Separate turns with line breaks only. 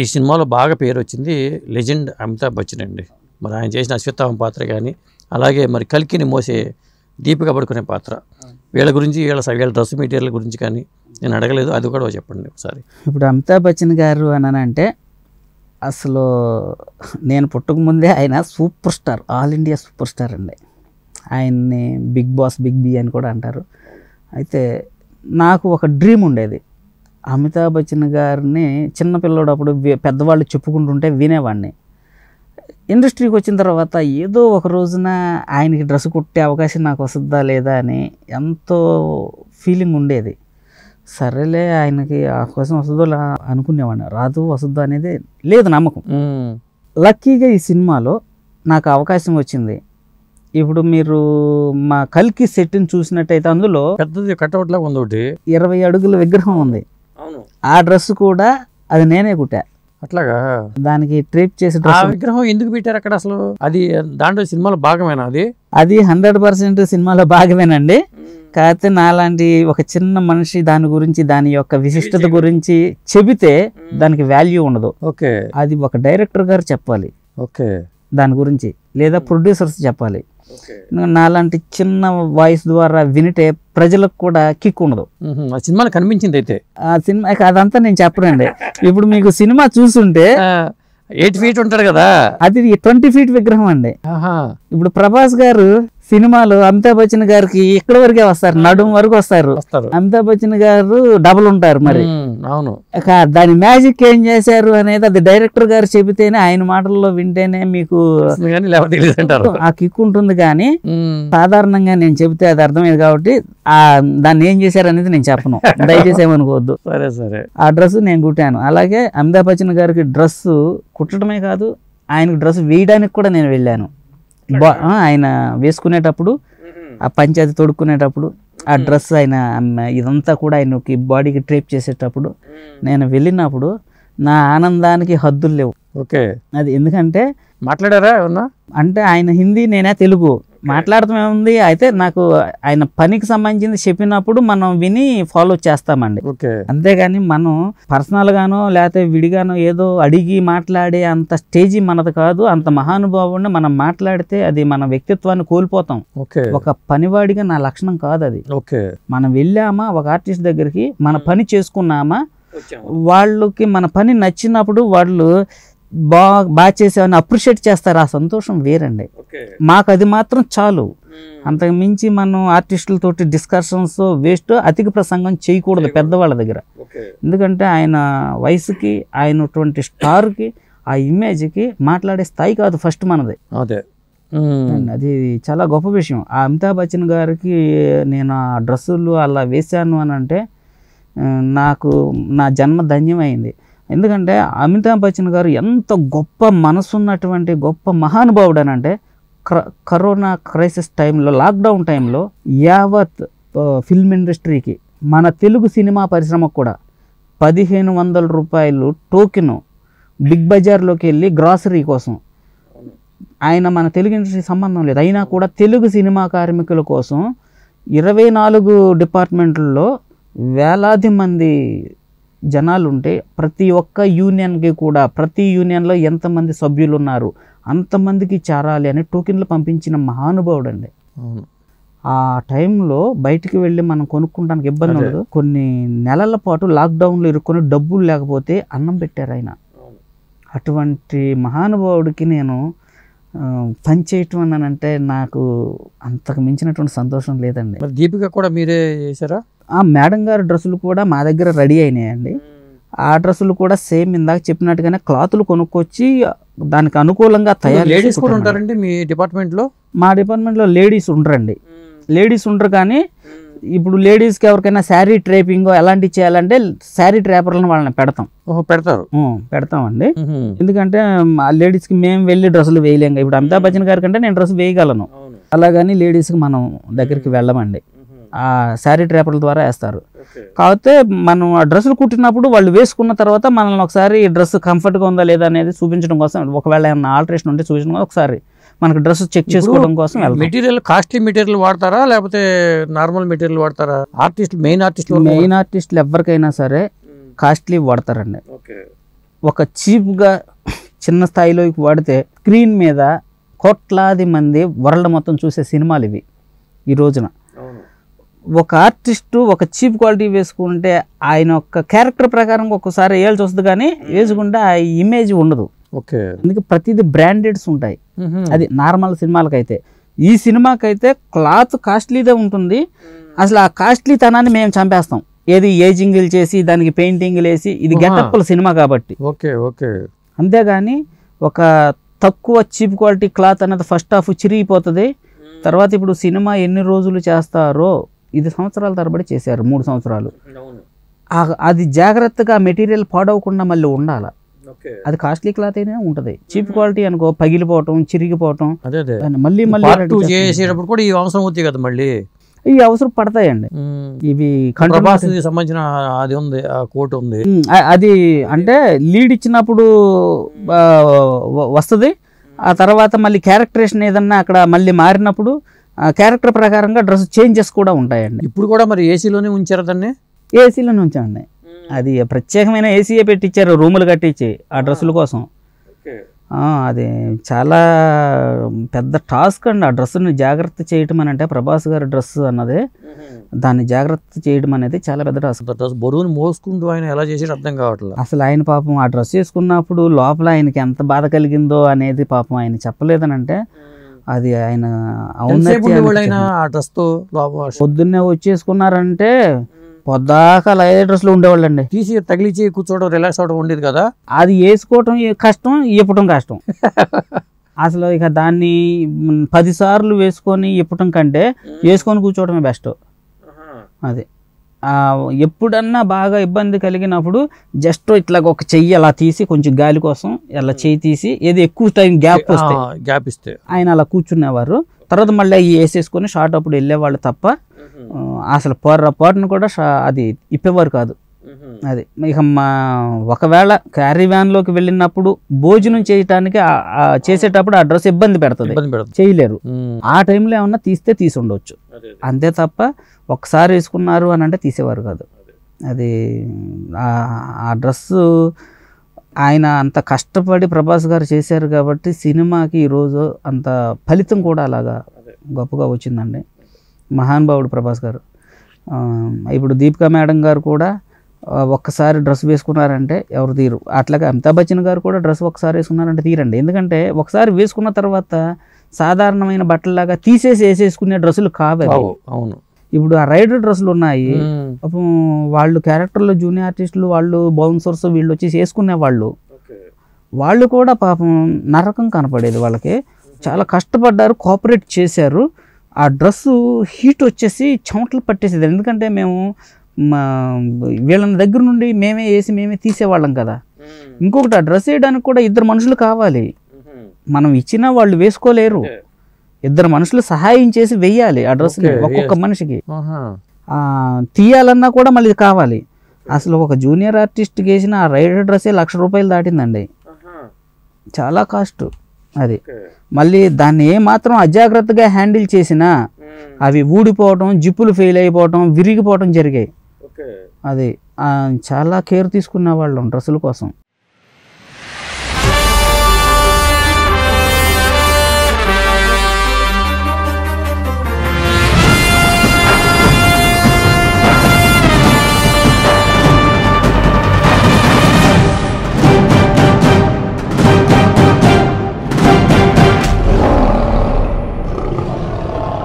ఈ సినిమాలో బాగా పేరు వచ్చింది లెజెండ్ అమితాబ్ బచ్చన్ అండి. మరి ఆయన చేసిన అశ్వత్థామ పాత్ర కానీ, అలాగే మరి కల్కిని మోసే దీపిక పడుకునే పాత్ర, వీళ్ళ గురించి వీళ్ళ డ్రెస్ మెటీరియల్ గురించి కానీ నేను అడగలేదు, అది కూడా చెప్పండి ఒకసారి.
ఇప్పుడు అమితాబ్ బచ్చన్ గారు అనంటే అసలు నేను పుట్టకముందే ఆయన super star, all India super star అండి. ఆయన్ని బిగ్ బాస్, బిగ్ బి అని కూడా అంటారు. అయితే నాకు ఒక డ్రీమ్ ఉండేది, అమితాబ్ బచ్చన్ గారిని చిన్నపిల్లడు అప్పుడు పెద్దవాళ్ళు చెప్పుకుంటుంటే వినేవాడిని. ఇండస్ట్రీకి వచ్చిన తర్వాత ఏదో ఒక రోజున ఆయనకి డ్రెస్ కుట్టే అవకాశం నాకు వస్తుందా లేదా అని ఎంతో ఫీలింగ్ ఉండేది. సరేలే ఆయనకి అవకాశం వస్తుందో అనుకునేవాడిని, రాదు వస్తుందో అనేది లేదు నమ్మకం. లక్కీగా ఈ సినిమాలో నాకు అవకాశం వచ్చింది. ఇప్పుడు మీరు మా కల్కి సెట్ని చూసినట్టయితే అందులో
పెద్దది కట్అవుట్ లాగా ఉంది, ఒకటి
20 అడుగుల విగ్రహం ఉంది. ఆ డ్రెస్ కూడా అది నేనే కుట్టా.
అట్లాగా
దానికి ట్రేప్ చేసి
ఆ విగ్రహం ఎందుకు పెట్టారు అక్కడ అసలు? అది దాంట్లో సినిమాలో భాగమేనా?
అది 100% సినిమాలో భాగమేనండి. కాకపోతే నాలాంటి ఒక చిన్న మనిషి దాని గురించి, దాని యొక్క విశిష్టత గురించి చెబితే దానికి వాల్యూ ఉండదు.
ఓకే,
అది ఒక డైరెక్టర్ గారు చెప్పాలి
ఓకే
దాని గురించి, లేదా ప్రొడ్యూసర్స్ చెప్పాలి. నాలాంటి చిన్న వాయిస్ ద్వారా వినిటే ప్రజలకు కూడా కిక్ ఉండదు.
ఆ సినిమాలో కనిపించింది అయితే
ఆ సినిమా అదంతా నేను చెప్పనండి. ఇప్పుడు మీకు సినిమా చూస్తుంటే
8 feet ఉంటాడు కదా,
అది 20 feet విగ్రహం అండి. ఇప్పుడు ప్రభాస్ గారు సినిమాలో అమితాబ్ బచ్చన్ గారికి ఇక్కడ వరకే వస్తారు, నడుము వరకు వస్తారు. అమితాబ్ బచ్చన్ గారు డబుల్ ఉంటారు. మరి
అవును,
దాని మ్యాజిక్ ఏం చేశారు అనేది అది డైరెక్టర్ గారు చెబితేనే, ఆయన మాటల్లో వింటేనే మీకు ఆ కిక్ ఉంటుంది. కానీ సాధారణంగా నేను చెబితే అది అర్థమైంది కాబట్టి దాన్ని ఏం చేశారు అనేది నేను చెప్పను, దయచేసి ఏమనుకోవద్దు.
సరే సరే,
ఆ డ్రెస్ నేను కుట్టాను. అలాగే అమితాబ్ బచ్చన్ గారికి డ్రెస్ కుట్టడమే కాదు, ఆయనకు డ్రెస్ వేయడానికి కూడా నేను వెళ్ళాను. ఆయన వేసుకునేటప్పుడు, ఆ పంచాయతీ తొడుక్కునేటప్పుడు, ఆ డ్రెస్ ఆయన ఇదంతా కూడా ఆయనకి బాడీకి ట్రేప్ చేసేటప్పుడు నేను వెళ్ళినప్పుడు నా ఆనందానికి హద్దులు లేవు.
ఓకే,
అది ఎందుకంటే
మాట్లాడారా ఏమన్నా
అంటే ఆయన హిందీ, నేనే తెలుగు, మాట్లాడటం ఏముంది. అయితే నాకు ఆయన పనికి సంబంధించింది చెప్పినప్పుడు మనం విని ఫాలో చేస్తామండి. అంతేగాని మనం పర్సనల్ గానో లేకపోతే విడిగానో ఏదో అడిగి మాట్లాడే అంత స్టేజీ మనది కాదు. అంత మహానుభావుడిని మనం మాట్లాడితే అది మన వ్యక్తిత్వాన్ని కోల్పోతాం. ఒక పనివాడిగా నా లక్షణం కాదు అది. మనం వెళ్ళామా ఒక ఆర్టిస్ట్ దగ్గరికి, మన పని చేసుకున్నామా, వాళ్ళకి మన పని నచ్చినప్పుడు వాళ్ళు బాగా చేసేవని అప్రిషియేట్ చేస్తారు. ఆ సంతోషం వేరండి. మాకు అది మాత్రం చాలు. అంతకు మించి మనం ఆర్టిస్టులతోటి డిస్కషన్స్ వేస్ట్, అధిక ప్రసంగం చేయకూడదు పెద్దవాళ్ళ దగ్గర. ఎందుకంటే ఆయన వయసుకి, ఆయనటువంటి స్టార్కి, ఆ ఇమేజ్కి మాట్లాడే స్థాయి కాదు ఫస్ట్ మనది. అది చాలా గొప్ప విషయం. ఆ అమితాబ్ బచ్చన్ గారికి నేను ఆ డ్రెస్సులు అలా వేశాను అని అంటే నాకు నా జన్మ ధన్యమైంది. ఎందుకంటే అమితాబ్ బచ్చన్ గారు ఎంత గొప్ప మనసున్నటువంటి గొప్ప మహానుభావుడు అని అంటే, కరోనా క్రైసిస్ టైంలో, లాక్డౌన్ టైంలో యావత్ ఫిల్మ్ ఇండస్ట్రీకి, మన తెలుగు సినిమా పరిశ్రమకు కూడా 1500 రూపాయలు టోకెను బిగ్ బజార్లోకి వెళ్ళి గ్రాసరీ కోసం, ఆయన మన తెలుగు ఇండస్ట్రీ సంబంధం లేదు అయినా కూడా తెలుగు సినిమా కార్మికుల కోసం 24 డిపార్ట్మెంట్లలో వేలాది మంది జనాలు ఉంటే, ప్రతి ఒక్క యూనియన్కి కూడా, ప్రతి యూనియన్లో ఎంతమంది సభ్యులు ఉన్నారు అంతమందికి చేరాలి అని టోకెన్లు పంపించిన మహానుభావుడు అండి. ఆ టైంలో బయటికి వెళ్ళి మనం కొనుక్కోవడానికి ఇబ్బంది ఉండదు. కొన్ని నెలల పాటు లాక్డౌన్లో ఇరుక్కొని డబ్బులు లేకపోతే అన్నం పెట్టారు ఆయన. అటువంటి మహానుభావుడికి నేను పని చేయటం అని అంటే నాకు అంతకు మించినటువంటి సంతోషం లేదండి.
దీపిక కూడా మీరే చేశారా?
ఆ మేడం గారి డ్రెస్సులు కూడా మా దగ్గర రెడీ అయినాయండి. ఆ డ్రెస్సులు కూడా సేమ్ ఇందాక చెప్పినట్టుగానే క్లాతులు కొనుక్కొచ్చి దానికి అనుకూలంగా తయారు.
లేడీస్ కూడా ఉంటారండి మీ డిపార్ట్మెంట్లో?
మా డిపార్ట్మెంట్లో లేడీస్ ఉండరండి. లేడీస్ ఉండరు. కానీ ఇప్పుడు లేడీస్కి ఎవరికైనా శారీ ట్రేపింగ్ ఎలాంటివి చేయాలంటే శారీ ట్రేపర్లను వాళ్ళని పెడతామండి. ఎందుకంటే ఆ లేడీస్కి మేము వెళ్ళి డ్రెస్సులు వేయలేం. ఇప్పుడు అమితాబ్ బచ్చన్ గారి కంటే నేను డ్రెస్ వేయగలను, అలాగని లేడీస్కి మనం దగ్గరికి వెళ్ళమండి. ఆ శారీ ట్రేపర్ల ద్వారా వేస్తారు. కాకపోతే మనం ఆ డ్రెస్సులు కుట్టినప్పుడు వాళ్ళు వేసుకున్న తర్వాత మనల్ని ఒకసారి డ్రెస్ కంఫర్ట్గా ఉందా లేదా అనేది చూపించడం కోసం, ఒకవేళ ఏమైనా ఆల్టరేషన్ ఉంటే చూపించడం కోసం ఒకసారి మనకు డ్రెస్ చెక్ చేసుకోవడం కోసం.
మెటీరియల్ కాస్ట్లీ మెటీరియల్ వాడతారా లేకపోతే నార్మల్ మెటీరియల్ వాడతారా? మెయిన్ ఆర్టిస్టులు ఎవరికైనా సరే కాస్ట్లీ వాడతారండి.
ఒక చీప్గా చిన్న స్థాయిలోకి వాడితే స్క్రీన్ మీద కోట్లాది మంది వరల్డ్ మొత్తం చూసే సినిమాలు ఇవి ఈ రోజున. ఒక ఆర్టిస్టు ఒక చీప్ క్వాలిటీ వేసుకుంటే ఆయన యొక్క క్యారెక్టర్ ప్రకారం ఒక్కసారి వేయాల్సి వస్తుంది, కానీ వేసుకుంటే ఆ ఇమేజ్ ఉండదు.
ఓకే,
అందుకే ప్రతిదీ బ్రాండెడ్స్ ఉంటాయి. అది నార్మల్ సినిమాలకైతే. ఈ సినిమాకైతే క్లాత్ కాస్ట్లీదే ఉంటుంది. అసలు ఆ కాస్ట్లీ తనాన్ని మేము చంపేస్తాం. ఏది ఏజింగ్లు చేసి దానికి పెయింటింగ్లు వేసి, ఇది గెటప్ల సినిమా కాబట్టి.
Okay okay.
అంతేగాని ఒక తక్కువ చీప్ క్వాలిటీ క్లాత్ అన్నది ఫస్ట్ హాఫ్ చిరిగిపోతుంది. తర్వాత ఇప్పుడు సినిమా ఎన్ని రోజులు చేస్తారో, ఇది సంవత్సరాల తరబడి చేశారు, 3 సంవత్సరాలు. అది జాగ్రత్తగా మెటీరియల్ పాడవకుండా మళ్ళీ ఉండాలి. అది కాస్ట్లీ క్లాత్ అయినా ఉంటుంది. చీప్ క్వాలిటీ అనుకో పగిలిపోవటం, చిరిగిపోవటం, మళ్ళీ మళ్ళీ
చేసేటప్పుడు కూడా ఈ అవసరం అవుతాయి కదా, మళ్ళీ
ఈ అవసరం పడతాయండి. ఇవి
సంబంధించిన అది ఉంది, ఆ కోట్ ఉంది.
అది అంటే లీడ్ ఇచ్చినప్పుడు వస్తుంది. ఆ తర్వాత మళ్ళీ క్యారెక్టరేషన్ ఏదన్నా అక్కడ మళ్ళీ మారినప్పుడు క్యారెక్టర్ ప్రకారంగా డ్రెస్ చేంజెస్ కూడా ఉంటాయండి.
ఇప్పుడు కూడా మరి ఏసీలోనే ఉంచారు దాన్ని?
ఏసీలోనే ఉంచామండి. అది ప్రత్యేకమైన ఏసీయే పెట్టించారు, రూములు కట్టించి ఆ డ్రెస్సుల కోసం. అది చాలా పెద్ద టాస్క్ అండి. ఆ డ్రెస్సుని జాగ్రత్త చేయటం అని అంటే, ప్రభాస్ గారి డ్రెస్ అన్నది, దాన్ని జాగ్రత్త చేయడం అనేది చాలా పెద్ద టాస్క్.
డ్రెస్ బరువుని మోసుకుంటూ ఆయన ఎలా చేసాడు అర్థం కావట్లేదు.
అసలు ఆయన పాపం ఆ డ్రెస్ వేసుకున్నప్పుడు లోపల ఆయనకి ఎంత బాధ కలిగిందో అనేది పాపం ఆయన చెప్పలేదని అంటే, అది ఆయన పొద్దున్నే వచ్చేసుకున్నారంటే పొద్దాక లైవ్ డ్రెస్లో ఉండేవాళ్ళండి.
తీసి తగిలిచి కూర్చోవడం, రిలాక్స్ అవడం ఉండేది కదా.
అది వేసుకోవటం కష్టం, ఇప్పటం కష్టం. అసలు ఇక దాన్ని 10 సార్లు వేసుకొని ఇప్పటం కంటే వేసుకొని కూర్చోవడమే బెస్ట్. అది ఎప్పుడన్నా బాగా ఇబ్బంది కలిగినప్పుడు జస్ట్ ఇట్లా ఒక చెయ్యి అలా తీసి కొంచెం గాలి కోసం అలా చెయ్యి తీసి, ఏది ఎక్కువ టైం గ్యాప్ ఇస్తే ఆయన అలా కూర్చునేవారు. తర్వాత మళ్ళీ వేసేసుకొని షార్ట్ అప్పుడు వెళ్ళేవాళ్ళు తప్ప అసలు పొరపాటును కూడా అది ఇప్పేవారు కాదు. అది ఇక ఒకవేళ క్యారీ వ్యాన్లోకి వెళ్ళినప్పుడు భోజనం చేయటానికి చేసేటప్పుడు ఆ డ్రెస్ ఇబ్బంది పెడుతుంది, చేయలేరు. ఆ టైంలో ఏమన్నా తీస్తే తీసి ఉండొచ్చు, అంతే తప్ప ఒకసారి వేసుకున్నారు అని అంటే తీసేవారు కాదు. అది ఆ డ్రెస్సు ఆయన అంత కష్టపడి ప్రభాస్ గారు చేశారు కాబట్టి సినిమాకి ఈరోజు అంత ఫలితం కూడా అలాగా గొప్పగా వచ్చిందండి. మహానుభావుడు ప్రభాస్ గారు. ఇప్పుడు దీపికా మేడం గారు కూడా ఒక్కసారి డ్రెస్ వేసుకున్నారంటే ఎవరు తీరు. అట్లాగే అమితాబ్ బచ్చన్ గారు కూడా డ్రెస్ ఒకసారి వేసుకున్నారంటే తీరండి. ఎందుకంటే ఒకసారి వేసుకున్న తర్వాత సాధారణమైన బట్టల్లాగా తీసేసి వేసేసుకునే డ్రెస్సులు కావాలి.
అవును,
ఇప్పుడు ఆ రైడర్ డ్రెస్సులు ఉన్నాయి. వాళ్ళు క్యారెక్టర్లో జూనియర్ ఆర్టిస్టులు, వాళ్ళు బౌన్సర్స్, వీళ్ళు వచ్చి వేసుకునే వాళ్ళు కూడా పాపం నరకం కనపడేది వాళ్ళకి. చాలా కష్టపడ్డారు, కోఆపరేట్ చేశారు. ఆ డ్రెస్సు హీట్ వచ్చేసి చెమటలు పట్టేసేది. ఎందుకంటే మేము వీళ్ళని దగ్గర నుండి మేమే వేసి మేమే తీసేవాళ్ళం కదా. ఇంకొకటి ఆ డ్రెస్ వేయడానికి కూడా 2 మనుషులు కావాలి. మనం ఇచ్చినా వాళ్ళు వేసుకోలేరు. 2 మనుషులు సహాయం చేసి వెయ్యాలి ఆ డ్రెస్ని ఒక్కొక్క మనిషికి. తీయాలన్నా కూడా మళ్ళీ కావాలి. అసలు ఒక జూనియర్ ఆర్టిస్ట్ వేసిన ఆ రైడర్ డ్రెస్సే ₹1,00,000 దాటిందండి. చాలా కాస్ట్ అది. మళ్ళీ దాన్ని ఏమాత్రం అజాగ్రత్తగా హ్యాండిల్ చేసినా అవి ఊడిపోవటం, జిప్పులు ఫెయిల్ అయిపోవటం, విరిగిపోవటం జరిగాయి. అది చాలా కేర్ తీసుకునే వాళ్ళం డ్రెస్సుల కోసం.